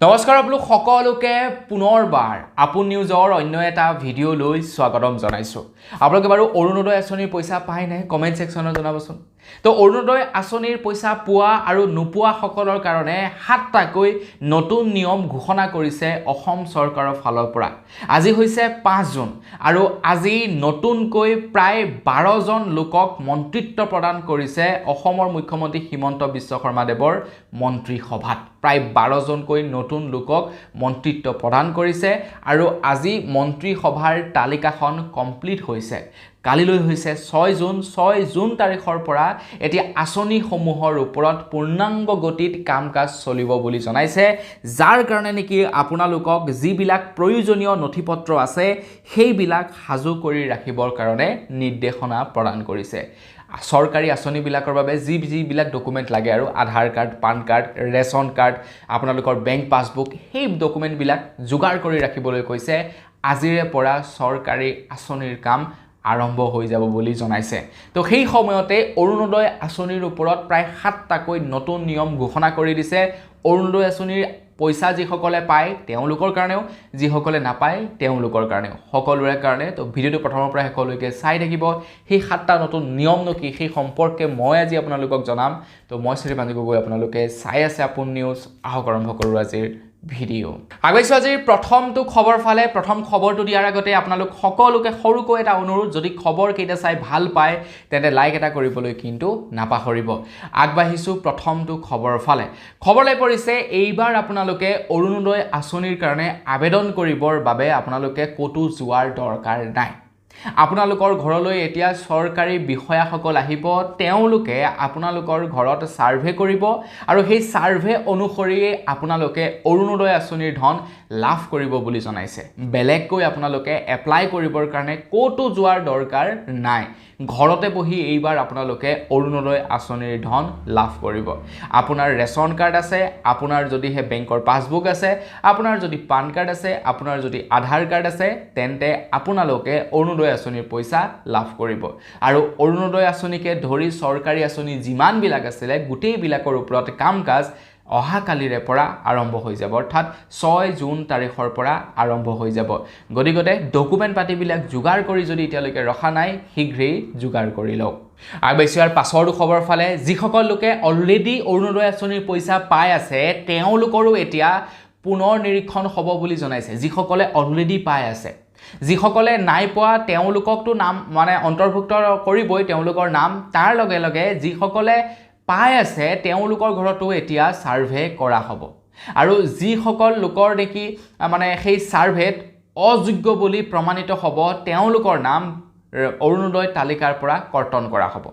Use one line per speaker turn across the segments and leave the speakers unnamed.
নমস্কাৰ আপোনালোক সকলোকে পুনৰবাৰ আপোন নিউজৰ অন্য এটা ভিডিঅ' লৈ স্বাগতম জনাইছোঁ। আপোনালোকে বাৰু অৰুণোদয় আঁচনিৰ পইচা পায় নাই কমেণ্ট ছেকশ্যনত জনাবচোন। তো অৰুণোদয় আঁচনিৰ পইচা পোৱা আৰু নোপোৱা সকলৰ কাৰণে 7টাকৈ নতুন নিয়ম ঘোষণা কৰিছে অসম চৰকাৰৰ ফালৰ পৰা। আজি হৈছে 5 জুন আৰু আজি নতুনকৈ প্ৰায় 12জন লোকক মন্ত্ৰিত্ব প্ৰদান কৰিছে অসমৰ মুখ্যমন্ত্ৰী হিমন্ত বিশ্ব শৰ্মা দেৱৰ মন্ত্ৰীসভাত। প্ৰায় 12জনকৈ নতুন লোকক মন্ত্ৰিত্ব প্ৰদান কৰিছে আৰু আজি মন্ত্ৰীসভাৰ তালিকাখন কমপ্লিট হৈছে। কালিলৈ হৈছে 6 জুন তাৰিখৰ পৰা এতিয়া আঁচনিসমূহৰ ওপৰত পূৰ্ণাংগ গতিত কাম কাজ চলিব বুলি জনাইছে, যাৰ কাৰণে নেকি আপোনালোকক যিবিলাক প্ৰয়োজনীয় নথিপত্ৰ আছে সেইবিলাক সাজু কৰি ৰাখিবৰ কাৰণে নিৰ্দেশনা প্ৰদান কৰিছে। চৰকাৰী আঁচনিবিলাকৰ বাবে যিবিলাক ডকুমেণ্ট লাগে আৰু Aadhaar card, PAN card, ration card, আপোনালোকৰ বেংক পাছবুক, সেই ডকুমেণ্টবিলাক যোগাৰ কৰি ৰাখিবলৈ কৈছে। আজিৰে পৰা চৰকাৰী আঁচনিৰ কাম আৰম্ভ হৈ যাব বুলি জনাইছে। তো সেই সময়তে অৰুণোদয় আঁচনিৰ ওপৰত প্ৰায় 7টাকৈ নতুন নিয়ম ঘোষণা কৰি দিছে। অৰুণোদয় আঁচনিৰ পইচা যিসকলে পায় তেওঁলোকৰ কাৰণেও, যিসকলে নাপায় তেওঁলোকৰ কাৰণেও, সকলোৰে কাৰণে। তো ভিডিঅ'টো প্ৰথমৰ পৰা শেষলৈকে চাই থাকিব। সেই 7টা নতুন নিয়মনো কি সেই সম্পৰ্কে মই আজি আপোনালোকক জনাম। তো মই শ্ৰীপাঞ্জু গগৈ, আপোনালোকে চাই আছে আপোন নিউজ। আহক আৰম্ভ কৰোঁ আজিৰ ভিডিঅ'। আগবাইছোঁ আজিৰ প্ৰথমটো খবৰ ফালে। প্ৰথম খবৰটো দিয়াৰ আগতে আপোনালোক সকলোকে সৰুকৈ এটা অনুৰোধ, যদি খবৰকেইটা চাই ভাল পায় তেন্তে লাইক এটা কৰিবলৈ কিন্তু নাপাহৰিব। আগবাঢ়িছোঁ প্ৰথমটো খবৰ ফালে। খবৰলৈ পৰিছে, এইবাৰ আপোনালোকে অৰুণোদয় আঁচনিৰ কাৰণে আবেদন কৰিবৰ বাবে আপোনালোকে ক'তো যোৱাৰ দৰকাৰ নাই। আপোনালোকৰ ঘৰলৈ এতিয়া চৰকাৰী বিষয়াসকল আহিব, তেওঁলোকে আপোনালোকৰ ঘৰত ছাৰ্ভে কৰিব আৰু সেই ছাৰ্ভে অনুসৰিয়ে আপোনালোকে অৰুণোদয় আঁচনিৰ ধন লাভ কৰিব বুলি জনাইছে। বেলেগকৈ আপোনালোকে এপ্লাই কৰিবৰ কাৰণে ক'তো যোৱাৰ দৰকাৰ নাই। ঘৰতে বহি এইবাৰ আপোনালোকে অৰুণোদয় আঁচনিৰ ধন লাভ কৰিব। আপোনাৰ ৰেচন কাৰ্ড আছে, আপোনাৰ যদিহে বেংকৰ পাছবুক আছে, আপোনাৰ যদি পান কাৰ্ড আছে, আপোনাৰ যদি আধাৰ কাৰ্ড আছে, তেন্তে আপোনালোকে অৰুণোদয় আঁচনিৰ পইচা লাভ কৰিব। আৰু অৰুণোদয় আঁচনিকে ধৰি চৰকাৰী আঁচনি যিমানবিলাক আছিলে গোটেইবিলাকৰ ওপৰত কাম কাজ অহাকালিৰে পৰা আৰম্ভ হৈ যাব, অৰ্থাৎ 6 জুন তাৰিখৰ পৰা আৰম্ভ হৈ যাব। গতিকে ডকুমেণ্ট পাতিবিলাক যোগাৰ কৰি যদি এতিয়ালৈকে ৰখা নাই, শীঘ্ৰেই যোগাৰ কৰি লওক। আগবাঢ়িছোঁ ইয়াৰ পাছৰটো খবৰ ফালে। যিসকল লোকে অলৰেডি অৰুণোদয় আঁচনিৰ পইচা পাই আছে তেওঁলোকৰো এতিয়া পুনৰ নিৰীক্ষণ হ'ব বুলি জনাইছে। যিসকলে অলৰেডি পাই আছে, যিসকলে নাই পোৱা তেওঁলোককতো নাম অন্তৰ্ভুক্ত কৰিবই তেওঁলোকৰ নাম। তাৰ লগে লগে যিসকলে পাই আছে তেওঁলোকৰ ঘৰতো এতিয়া ছাৰ্ভে কৰা হ'ব। আৰু যিসকল লোকৰ নেকি সেই ছাৰ্ভেত অযোগ্য বুলি প্ৰমাণিত হ'ব তেওঁলোকৰ নাম অৰুণোদয় তালিকাৰ পৰা কৰ্তন কৰা হ'ব।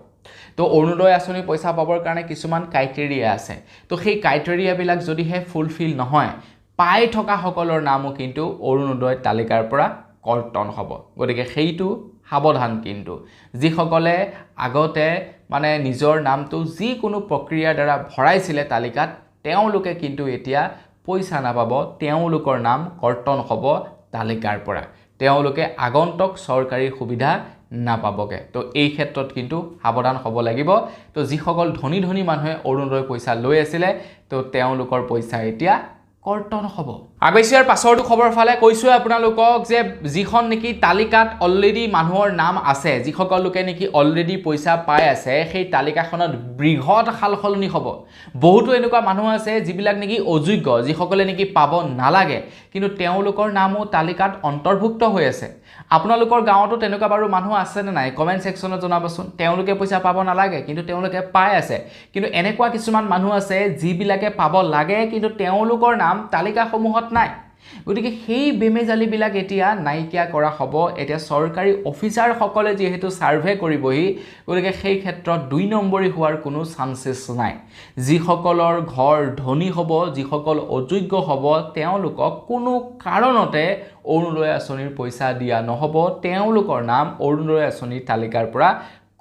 তো অৰুণোদয় আঁচনি পইচা পাবৰ কাৰণে কিছুমান ক্ৰাইটেৰিয়া আছে। তো সেই ক্ৰাইটেৰিয়াবিলাক যদিহে ফুলফিল নহয়, পাই থকা সকলৰ নামো কিন্তু অৰুণোদয় তালিকাৰ পৰা কৰ্তন হ'ব। গতিকে সেইটো সাৱধান। কিন্তু যিসকলে আগতে নিজৰ নামটো যিকোনো প্ৰক্ৰিয়াৰ দ্বাৰা ভৰাইছিলে তালিকাত, তেওঁলোকে কিন্তু এতিয়া পইচা নাপাব, তেওঁলোকৰ নাম কৰ্তন হ'ব তালিকাৰ পৰা। তেওঁলোকে আগন্তুক চৰকাৰী সুবিধা নাপাবগে। তো এই ক্ষেত্ৰত কিন্তু সাৱধান হ'ব লাগিব। তো যিসকল ধনী ধনী মানুহে অৰুণোদয় পইচা লৈ আছিলে, তো তেওঁলোকৰ পইচা এতিয়া কৰ্তন হ'ব। আগবাঢ়িছোঁ ইয়াৰ পাছৰটো খবৰ ফালে। কৈছোঁ আপোনালোকক যে যিখন নেকি তালিকাত অলৰেডি মানুহৰ নাম আছে, যিসকল লোকে নেকি অলৰেডি পইচা পাই আছে, সেই তালিকাখনত বৃহৎ সাল সলনি হ'ব। বহুতো এনেকুৱা মানুহ আছে যিবিলাক নেকি অযোগ্য, যিসকলে নেকি পাব নালাগে, কিন্তু তেওঁলোকৰ নামো তালিকাত অন্তৰ্ভুক্ত হৈ আছে। আপোনালোকৰ গাঁৱতো তেনেকুৱা বাৰু মানুহ আছেনে নাই কমেণ্ট ছেকশ্যনত জনাবচোন। তেওঁলোকে পইচা পাব নালাগে কিন্তু তেওঁলোকে পাই আছে। কিন্তু এনেকুৱা কিছুমান মানুহ আছে যিবিলাকে পাব লাগে কিন্তু তেওঁলোকৰ নাম তালিকাসমূহত নাই। গতিকে সেই বেমেজালিবিলাক এতিয়া নাইকিয়া কৰা হ'ব। এতিয়া চৰকাৰী অফিচাৰসকলে যিহেতু ছাৰ্ভে কৰিবহি, গতিকে সেই ক্ষেত্ৰত 2 নম্বৰী হোৱাৰ কোনো চান্সেছ নাই। যিসকলৰ ঘৰ ধনী হ'ব, যিসকল অযোগ্য হ'ব, তেওঁলোকক কোনো কাৰণতে অৰুণোদয় আঁচনিৰ পইচা দিয়া নহ'ব। তেওঁলোকৰ নাম অৰুণোদয় আঁচনিৰ তালিকাৰ পৰা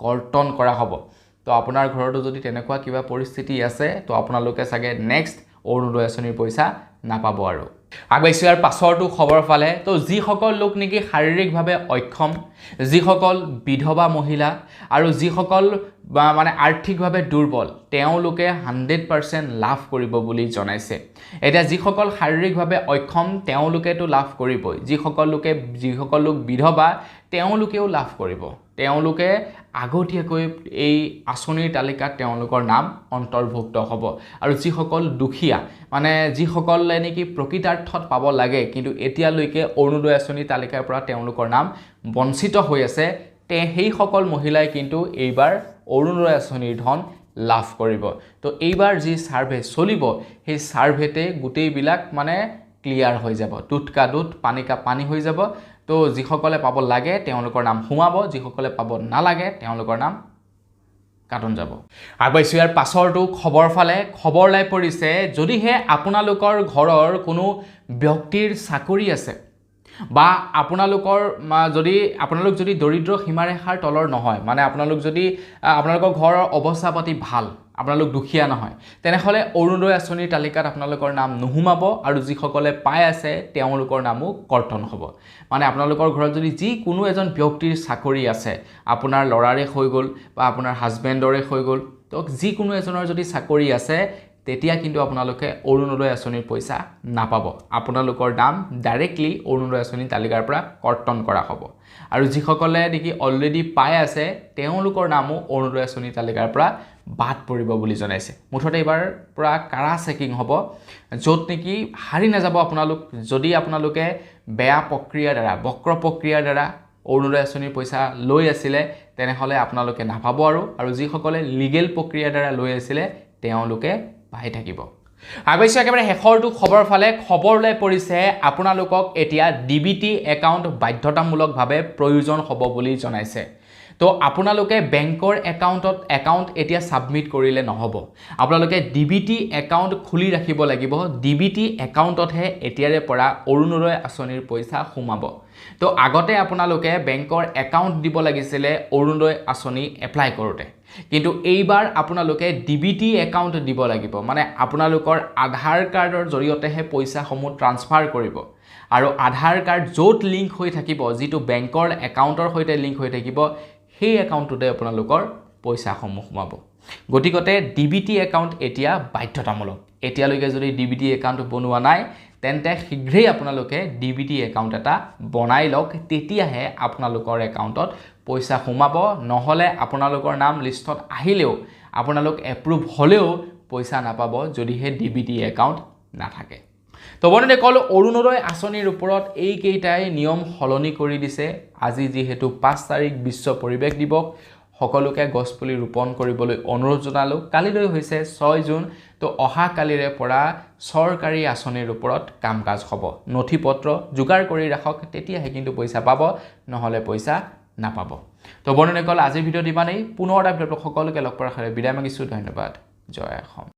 কৰ্তন কৰা হ'ব। তো আপোনাৰ ঘৰতো যদি তেনেকুৱা কিবা পৰিস্থিতি আছে, তো আপোনালোকে চাগে নেক্সট অৰুণোদয় আঁচনিৰ পইচা নাপাব আৰু। আগবাঢ়িছোঁ ইয়াৰ পাছৰটো খবৰ ফালে তো যিসকল লোক নেকি শাৰীৰিকভাৱে অক্ষম, যিসকল বিধৱা মহিলা আৰু যিসকল মানে আৰ্থিকভাৱে দুৰ্বল তেওঁলোকে 100% লাভ কৰিব বুলি জনাইছে। এতিয়া যিসকল শাৰীৰিকভাৱে অক্ষম তেওঁলোকেতো লাভ কৰিবই, যিসকল লোক বিধৱা তেওঁলোকেও লাভ কৰিব। তেওঁলোকে আগতীয়াকৈ এই আঁচনিৰ তালিকাত তেওঁলোকৰ নাম অন্তৰ্ভুক্ত হ'ব। আৰু যিসকল দুখীয়া মানে যিসকলে নেকি প্ৰকৃতাৰ্থত পাব লাগে কিন্তু এতিয়ালৈকে অৰুণোদয় আঁচনিৰ তালিকাৰ পৰা তেওঁলোকৰ নাম বঞ্চিত হৈ আছে, সেইসকল মহিলাই কিন্তু এইবাৰ অৰুণোদয় আঁচনিৰ ধন লাভ কৰিব। তো এইবাৰ যি সাৰ্ভে চলিব সেই সাৰ্ভেতে গোটেইবিলাক মানে ক্লিয়াৰ হৈ যাব, দুধ কা দুধ পানী কা পানী হৈ যাব। তো যিসকলে পাব লাগে তেওঁলোকৰ নাম সোমাব, যিসকলে পাব নালাগে তেওঁলোকৰ নাম কাটন যাব। আগবাঢ়িছোঁ ইয়াৰ পাছৰটো খবৰ ফালে খবৰ লাই পৰিছে যদিহে আপোনালোকৰ ঘৰৰ কোনো ব্যক্তিৰ চাকৰি আছে বা আপোনালোক যদি দৰিদ্ৰ সীমাৰেখাৰ তলৰ নহয়, মানে আপোনালোকৰ ঘৰৰ অৱস্থা পাতি ভাল, আপোনালোক দুখীয়া নহয়, তেনেহ'লে অৰুণোদয় আঁচনিৰ তালিকাত আপোনালোকৰ নাম নোসোমাব আৰু যিসকলে পাই আছে তেওঁলোকৰ নামো কৰ্তন হ'ব। মানে আপোনালোকৰ ঘৰত যদি যিকোনো এজন ব্যক্তিৰ চাকৰি আছে, আপোনাৰ ল'ৰাৰে হৈ গ'ল বা আপোনাৰ হাজবেণ্ডৰে হৈ গ'ল, তো যিকোনো এজনৰ যদি চাকৰি আছে তেতিয়া কিন্তু আপোনালোকে অৰুণোদয় আঁচনিৰ পইচা নাপাব। আপোনালোকৰ নাম ডাইৰেক্টলি অৰুণোদয় আঁচনিৰ তালিকাৰ পৰা কৰ্তন কৰা হ'ব। আৰু যিসকলে নেকি অলৰেডি পাই আছে তেওঁলোকৰ নামো অৰুণোদয় আঁচনিৰ তালিকাৰ পৰা বাদ পৰিব বুলি জনাইছে। মুঠতে এইবাৰ পৰা কাৰা চেকিং হ'ব, য'ত নেকি হাৰি নাযাব আপোনালোক। যদি আপোনালোকে বেয়া প্ৰক্ৰিয়াৰ দ্বাৰা, বক্ৰ প্ৰক্ৰিয়াৰ দ্বাৰা অৰুণোদয় আঁচনিৰ পইচা লৈ আছিলে তেনেহ'লে আপোনালোকে নাপাব। আৰু যিসকলে লিগেল প্ৰক্ৰিয়াৰ দ্বাৰা লৈ আছিলে তেওঁলোকে পাই থাকিব। আগবাঢ়িছোঁ একেবাৰে শেষৰটো খবৰ ফালে খবৰ লৈ পৰিছে আপোনালোকক এতিয়া DBT একাউণ্ট বাধ্যতামূলকভাৱে প্ৰয়োজন হ'ব বুলি জনাইছে। তো আপোনালোকে বেংকৰ একাউণ্ট এতিয়া ছাবমিট কৰিলে নহ'ব, আপোনালোকে DBT একাউণ্ট খুলি ৰাখিব লাগিব। DBT একাউণ্টতহে এতিয়াৰে পৰা অৰুণোদয় আঁচনিৰ পইচা সোমাব। তো আগতে আপোনালোকে বেংকৰ একাউণ্ট দিব লাগিছিলে অৰুণোদয় আঁচনি এপ্লাই কৰোঁতে, কিন্তু এইবাৰ আপোনালোকে DBT একাউণ্ট দিব লাগিব। মানে আপোনালোকৰ আধাৰ কাৰ্ডৰ জৰিয়তেহে পইচাসমূহ ট্ৰান্সফাৰ কৰিব। আৰু আধাৰ কাৰ্ড য'ত লিংক হৈ থাকিব, যিটো বেংকৰ একাউণ্টৰ সৈতে লিংক হৈ থাকিব, সেই একাউণ্টটোতে আপোনালোকৰ পইচাসমূহ সোমাব। গতিকে DBT একাউণ্ট এতিয়া বাধ্যতামূলক। এতিয়ালৈকে যদি DBT একাউণ্ট বনোৱা নাই তেন্তে শীঘ্ৰেই আপোনালোকে DBT একাউণ্ট এটা বনাই লওক, তেতিয়াহে আপোনালোকৰ একাউণ্টত পইচা সোমাব। নহ'লে আপোনালোকৰ নাম লিষ্টত আহিলেও, আপোনালোক এপ্ৰুভ হ'লেও পইচা নাপাব যদিহে DBT একাউণ্ট নাথাকে। তো বন্ধুসকল, অৰুণোদয় আঁচনিৰ ওপৰত এইকেইটাই নিয়ম সলনি কৰি দিছে। আজি যিহেতু 5 তাৰিখ বিশ্ব পৰিৱেশ দিৱস, সকলোকে গছপুলি ৰোপণ কৰিবলৈ অনুৰোধ জনালোঁ। কালিলৈ হৈছে 6 জুন। তো অহা কালিৰে পৰা চৰকাৰী আঁচনিৰ ওপৰত কাম কাজ হ'ব। নথি পত্ৰ যোগাৰ কৰি ৰাখক, তেতিয়াহে কিন্তু পইচা পাব, নহ'লে পইচা নাপাব। তো বন্ধুসকল, আজিৰ ভিডিঅ'ত ইমানেই। পুনৰ এটা ভিডিঅ'ত সকলোকে লগ পোৱাৰ আশাৰে বিদায় মাগিছোঁ। ধন্যবাদ। জয় অসম।